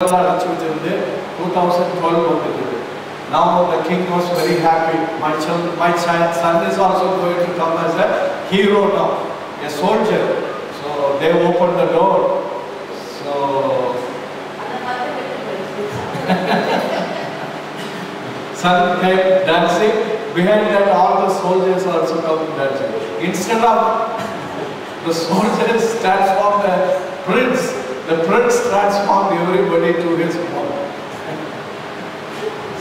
2012. Now the king was very happy. My son is also going to come as a hero now, a soldier. So they opened the door. So son came dancing. Behind that, all the soldiers also come dancing. Instead of the soldiers transformed the prince transformed everybody to his home.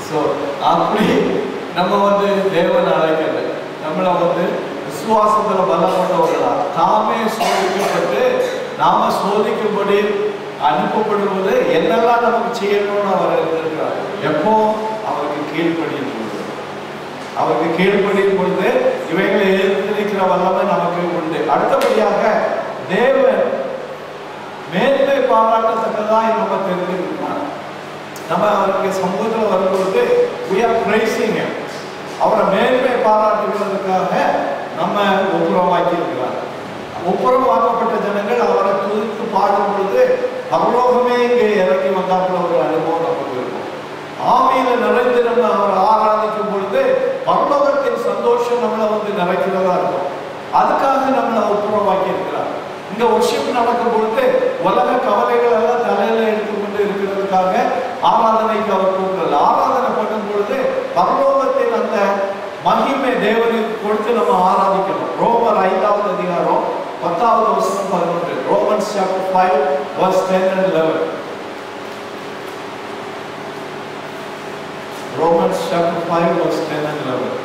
So, அப்படி நம்ம தேவன் அழைக்கல. நம்மள விசுவாசத்துல பலப்பட்டவர்களா தாமே சோதிக்கப்பட்டு நாம சோதிக்கும்படி அனுப்பப்படுவது என்னெல்லாம் நமக்கு செய்யணும்னு அவர் இருக்கிறார். எப்போ அவருக்கு கீழ்ப்படியும் பொழுது இவைகளை எதிர்த்திருக்கிற வல்லமை நமக்கு உண்டு. அடுத்தபடியாக தேவன் மேன்மை பாராட்டத்தக்கதாய் நம்ம தெரிஞ்சுக்கிறார். நம்ம அவருக்கு சமூகத்தில் வரும்பொழுது we are praising him. அவரை மேன்மை பாராட்டுகிறதுக்காக நம்ம ஒப்புரவாக்கி இருக்கிறார். ஒப்புரவாக்கப்பட்ட ஜனங்கள் அவரை துதித்து பாடும் பொழுது பரலோகமே இங்கே இறங்கி வந்தாப்புல ஒரு அனுபவம் நமக்கு இருக்கும். ஆவியில நிறைந்து நம்ம அவரை ஆராதிக்கும் பொழுது பரலோகத்தின் சந்தோஷம் நம்மளை நிறைக்கிறதா இருக்கும். அதுக்காக நம்மளை ஒப்புரவாக்கி இருக்கிறார். இந்த வொர்ஷிப் நடக்கும் பொழுது உலக கவலைகள் எல்லாம் தலையில எடுத்துக்கொண்டு இருக்கிறதுக்காக ஆராதனைக்கு அவர் கூப்பிடுறது. ஆராதனை பண்ணும் பொழுது பரலோகத்தின் அந்த மகிமை தேவனுக்கு கொடுத்து நம்ம ஆராதிக்கணும். ரோமர் 5வது அதிகாரம் 10வது வசனம் 11. Romans chapter 5 verse 10 and 11. Romans chapter 5 verse 10 and 11.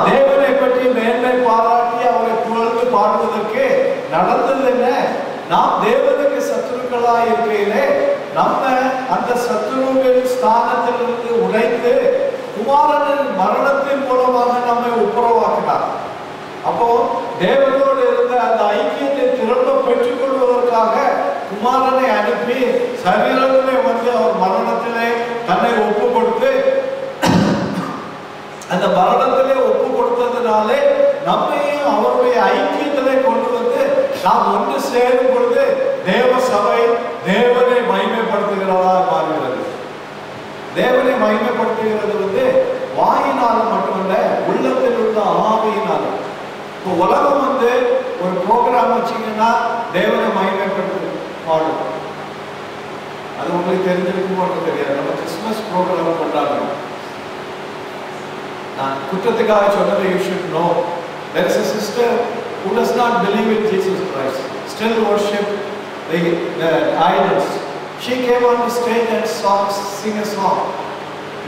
தேவனை பற்றி மேன்மை பாராட்டி அவரை புகழ்ந்து பாடுவதற்கு நடந்தது என்ன? நாம் தேவனுக்கு சத்துருக்களாய் இருக்கையிலே நம்ம அந்த சத்துருவின் ஸ்தானத்திலிருந்து உடைத்து குமாரனின் மரணத்தின் மூலமாக நம்மை ஒப்புரவாக்கினார். அப்போ தேவனோடு இருந்த அந்த ஐக்கியத்தை திரும்ப பெற்றுக் கொள்வதற்காக குமாரனை அனுப்பி சரீரத்திலே அவர் மரணத்திலே தன்னை ஒப்பு கொடுத்து அந்த மரணத்திலே ஒப்பு கொடுத்ததுனாலே நம்மையும் அவருடைய ஐக்கியத்திலே கொண்டு நாம் ஒன்று சேரும் பொழுது தேவ சபை தேவனை மகிமைப்படுத்துகிறதா மாறுகிறது. தேவனை மகிமைப்படுத்துகிறது வாயினால மட்டுமல்ல, உள்ளத்தில் உள்ள ஆவியினால. இப்போ உலகம் ஒரு ப்ரோக்ராம் வச்சீங்கன்னா தேவனை மகிமைப்படுத்து பாடும். அது உங்களுக்கு தெரிஞ்சிருக்குமோ தெரியாது. நம்ம கிறிஸ்துமஸ் ப்ரோக்ராம் கொண்டாடுறோம். நான் குற்றத்துக்காக சொன்னதை you should know. There is a sister who does not believe in Jesus Christ, still worship the idols. She came on the stage and sing a song.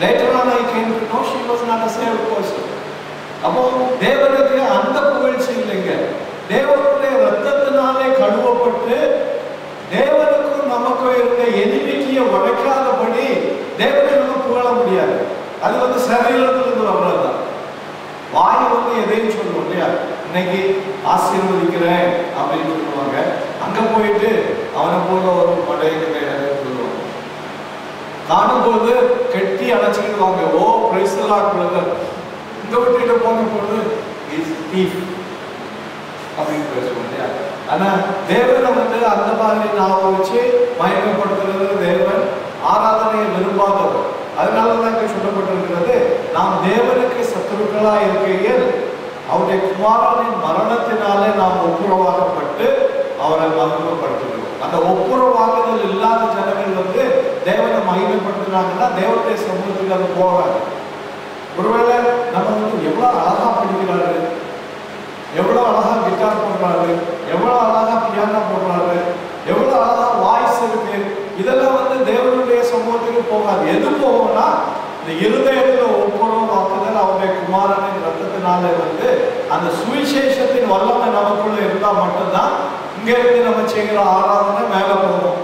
Later on I came to know she was not a saved person. அப்போ தேவனுக்கு அந்த புகழ்ச்சி இல்லைங்க. தேவனுடைய ரத்தத்தினாலே கழுவப்பட்டு தேவனுக்கும் நமக்கும் இருந்த எதிர்மையை உடைக்காதபடி தேவனை நம்ம புகழ முடியாது. அது சரீரத்திலிருந்து வர்றதுதான். வாய் எதையும் சொல்லுவோம் இல்லையா? இன்னைக்கு ஆசீர்வதிக்கிறேன் அப்படின்னு சொல்லுவாங்க. அங்க போயிட்டு அவனை போல ஒரு மடைய கிடையாது சொல்லுவாங்க. காணும்போது கெட்டி அணைச்சிக்கிடுவாங்க. ஓ பிரைஸ் தி லார்ட் பிரதர். இந்த விட்டுட்டு போன பொழுது இஸ் தீஃப் அப்படின்னு பேசுவோம் இல்லையா? ஆனா தேவனை அந்த மாதிரி நான் வச்சு மயக்கப்படுத்துறது தேவன் ஆராதனையை விரும்பாதவர். அதனாலதான் இங்க சொல்லப்பட்டிருக்கிறது, நாம் தேவனுக்கு சத்துருக்களா இருக்கையில் அவருடைய குமாரனின் மரணத்தினாலே நாம் ஒப்புரவாக்கப்பட்டு அவரை மகிமைப்படுத்துகிறோம். அந்த ஒப்புரவாகுதல் இல்லாத ஜனங்கள் தேவனை மகிமைப்படுத்தினாங்கன்னா தேவனுடைய சமூகத்துக்கு அது போகாது. ஒருவேளை நம்ம எவ்வளவு அழகா படிக்கிறாரு, எவ்வளவு அழகா கிட்டார் போடுறாரு, எவ்வளவு அழகா பியானோ போடுறாரு, எவ்வளவு அழகா வாய்ஸ் இருக்கு, இதெல்லாம் தேவனுடைய சமூகத்துக்கு போகாது. எது போகும்னா இந்த இருதயத்துல ஒப்புரவாக்குதல் அவருடைய குமாரனின் ரத்தத்தினாலே அந்த சுவிசேஷத்தின் வல்லமை நமக்குள்ள இருந்தா மட்டும்தான் இங்க இருந்து நம்ம செய்கிற ஆராதனை மேல போகும்.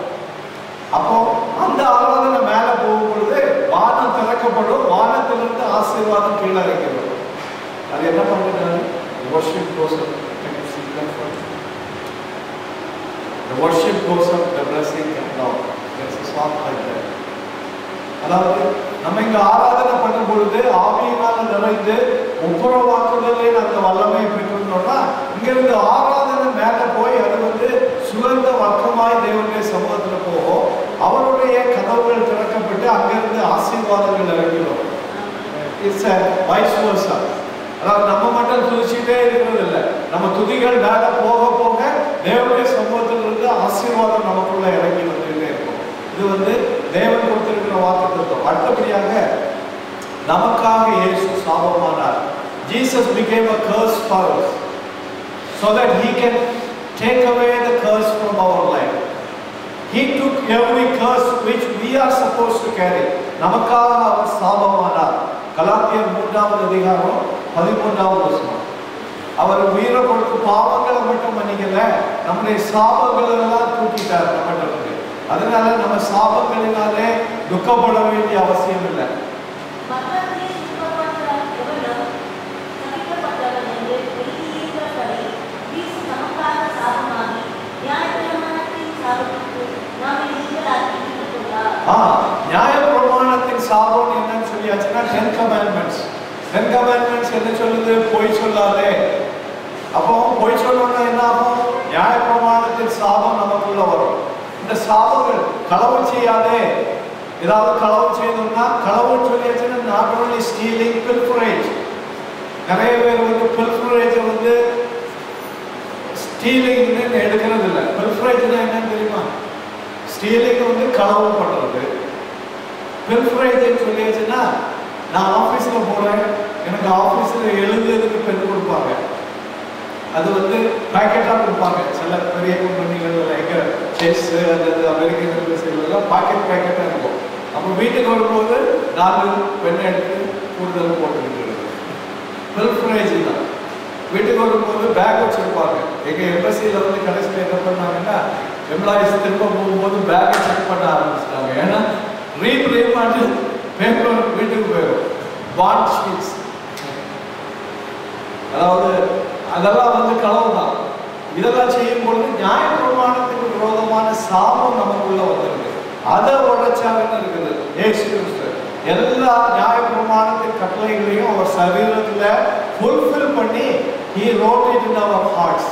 அதாவது நம்ம இங்க ஆராதனை பண்ணும் பொழுது ஆவியினால நிறைந்து ஒப்புரவாக்குதலின் அந்த வல்லமை பெற்றிருந்தோம்னா இங்கிருந்து ஆராதனை மேல போய் அது சுகந்த வர்க்கமாய் தேவனுடைய சமூகத்துல போகும். அவருடைய கதவுகள் திறக்கப்பட்டு அங்கிருந்து ஆசீர்வாதங்கள் இறங்கிடும். It's vice versa. அதாவது நம்ம மட்டும் துதிச்சுட்டே இருக்கிறது இல்லை, நம்ம துதிகள் மேல போக போக தேவனுடைய சமூகத்திலிருந்து ஆசீர்வாதம் நமக்குள்ள இறங்கி வந்துகிட்டே இருக்கும். இது தேவன் கொடுத்திருக்கிற வாக்குத்தத்தம். அடுத்தபடியாக நமக்காக இயேசு சாபமானார். Jesus became a curse for us so that he can take away the curse from our life. He took every curse which we are supposed to carry. நமக்காக அவர் சாபமானார். கலாத்தியர் 3வது அதிகாரம் 13வது வசனம். அவர் உயிரை கொடுத்து பாவங்களை மட்டும் மன்னிக்கல, நம்முடைய சாபங்கள் எல்லாம் தூக்கிட்டார் நம்மகிட்ட. அதனால நம்ம சாபங்களினாலே துக்கப்பட வேண்டிய அவசியம் இல்லை. நியாய பிரமாணத்தின் சாபம் என்னன்னு சொல்லியாச்சுன்னா 10 commandments. 10 commandments என்ன சொல்லுது? பொய் சொல்லாதே. அப்போ பொய் சொல்லணும்னா என்ன ஆகும்? நியாய பிரமாணத்தின் சாபம் நமக்குள்ள வரும். இந்த சாபங்கள் களவு செய்யாதே. ஏதாவது களவு செய்யணும்னா களவு சொல்லியாச்சுன்னா நாட் ஓன்லி ஸ்டீலிங், பில்ஃபரேஜ். நிறைய பேர் பில்ஃபரேஜை ஸ்டீலிங்னு எடுக்கிறது இல்லை. பில்ஃபரேஜ்னா என்னன்னு தெரியுமா? ஸ்டீலிங் களவு பண்றது. பில்ஃபரேஜ் சொல்லியாச்சுன்னா நான் ஆஃபீஸ்ல போறேன், எனக்கு ஆஃபீஸ்ல எழுதுறதுக்கு பெண் கொடுப்பாங்க. அது பேக்கெட்டா கொடுப்பாங்க. சில பெரிய கம்பெனிகள் எங்க செஸ் அல்லது அமெரிக்கன் சைட்லாம் பாக்கெட் பேக்கெட்டா இருக்கும். அப்போ வீட்டுக்கு வரும்போது 4 பெண்ணை எடுத்து கூடுதல் போட்டுக்கிட்டு பில்ஃபரேஜ் தான். வீட்டுக்கு வரும்போது பேக் வச்சிருப்பாங்க. எங்க எம்பசியில கடைசியில் என்ன பண்ணாங்கன்னா எம்ப்ளாயிஸ் திரும்ப போகும்போது பேக்கை செக் பண்ண ஆரம்பிச்சிட்டாங்க. ஏன்னா ரீப்ரிண்ட் பேப்பர் வீட்டுக்கு போயிடும். பாண்ட் ஷீட்ஸ், அதாவது அதெல்லாம் களவு தான். இதெல்லாம் செய்யும் பொழுது நியாய பிரமாணத்துக்கு விரோதமான சாபம் நமக்குள்ள வந்திருக்கு. அதை உடைச்சாருன்னு இருக்குது இயேசு கிறிஸ்து. எல்லா நியாய பிரமாணத்தின் கட்டளைகளையும் அவர் சரீரத்துல ஃபுல்ஃபில் பண்ணி he wrote it in our hearts.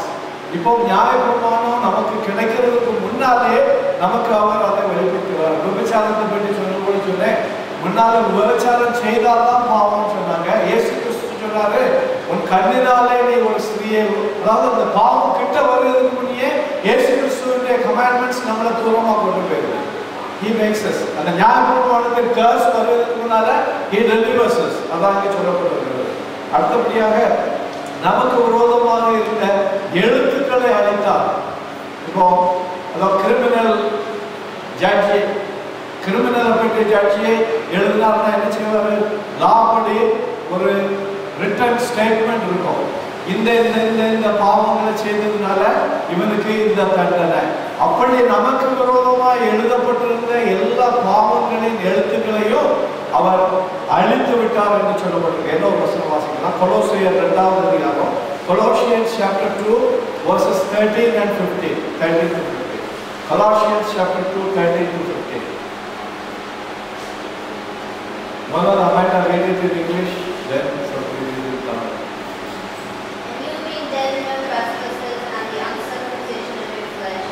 இப்போ நியாய பிரமாணம் நமக்கு கிடைக்கிறதுக்கு முன்னாலே நமக்கு அவர் அதை வெளிப்படுத்துவார். விபச்சாரத்தை பற்றி சொல்லும்போது சொன்னேன், முன்னால விபச்சாரம் செய்தால்தான் பாவம் சொன்னாங்க. இயேசு கிறிஸ்து சொன்னாரு, உன் கண்ணினாலே நீ ஒரு ஸ்திரியை, அதாவது அந்த பாவம் கிட்ட வருவதற்கு முன்னே இயேசு கிறிஸ்துவினுடைய கமாண்ட்மெண்ட்ஸ் நம்மளை தூரமா கொண்டு போயிருக்கு. He makes us. அந்த நியாயப்பிரமாணத்தின் கர்ஸ் வருவதற்கு முன்னால he delivers us. அதான் இங்கே சொல்லப்பட்டிருக்கிறது. அடுத்தபடியாக நமக்கு விரோதமாக இருந்த எழுத்துக்களை அழித்தார். இப்போ அதாவது கிரிமினல் ஜட்ஜி, கிரிமினலை பற்றி ஜட்ஜியை எழுதினார்னா என்ன செய்வாரு? லா படி ஒரு ரிட்டன் ஸ்டேட்மெண்ட் இருக்கும். இந்த பாவங்களை செய்ததுனால இவனுக்கு இந்த தண்டனை. அப்படி நமக்கு விரோதமாக எழுதப்பட்டிருந்த எல்லா பாவங்களின் எழுத்துக்களையும் அவர் அழித்து விட்டார் என்று சொல்லப்பட்டிருக்கு. என்ன ஒரு வசனம் வாசிக்கலாம்? கொலோசியர் 2வது அதிகாரம், Colossians chapter 2 verses 13 and 15. 13 to 15. Colossians chapter 2 13 to 15. Mother, I might have read it in English, then somebody read it down. And you being dead in your trespasses and the uncircumcision of your flesh,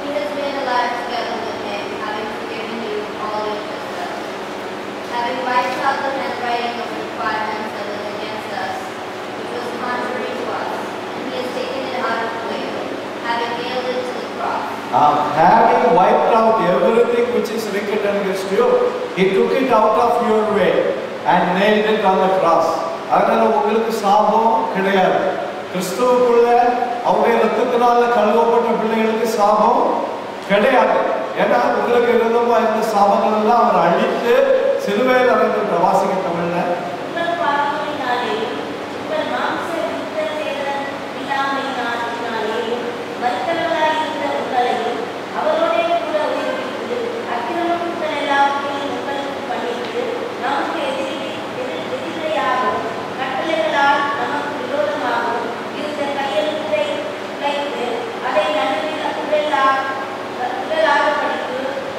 he has made alive together with him, having forgiven you all your trespasses, having wiped out the handwriting of requirements that was against us, which was contrary to us, and he has taken it out of the way, having nailed it to the cross. Having wiped out everything which is written against you, he took it out of your way and nailed it on the cross. அதனால உங்களுக்கு சாபம் கிடையாது. கிறிஸ்துவுக்குள்ள அவருடைய ரத்தத்தினால கழுவப்பட்ட பிள்ளைகளுக்கு சாபம் கிடையாது. ஏன்னா உங்களுக்கு விரோதமா இருந்த சாபங்கள் எல்லாம் அவர் அழித்து சிலுவையில் அறைந்து வாசிக்க தமிழ்ல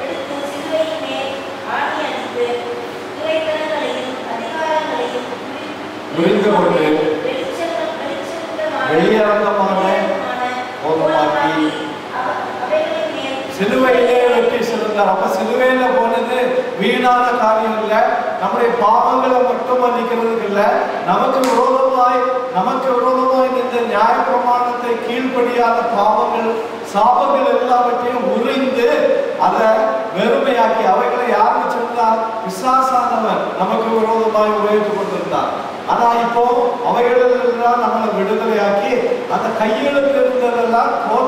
எடுத்து சிலுவையின் மேல் ஆணி அடித்து புரிந்து கொண்டு வெளியரங்கமான கோபமாக்கி சிலுவையிலே வெற்றி சிறந்தார். அப்ப சிலுவையில போனது வீணான காரியம் இல்லை, நம்முடைய பாவங்களை மட்டும் மன்னிக்கிறதுக்கு இல்லை, நமக்கு விரோதமாய் இந்த நியாய பிரமாணத்தை கீழ்ப்படியாத பாவங்கள் சாபங்கள் எல்லாவற்றையும் உறிந்து அதை வெறுமையாக்கி அவைகளை யார் வச்சிருந்தார்? பிசாசானவன் நமக்கு விரோதமாய் உபயோகித்துக் கொண்டிருந்தார். ஆனா இப்போ அவைகளெல்லாம் நம்மளை விடுதலையாக்கி அந்த கையெழுத்து இருந்ததெல்லாம் கோபம்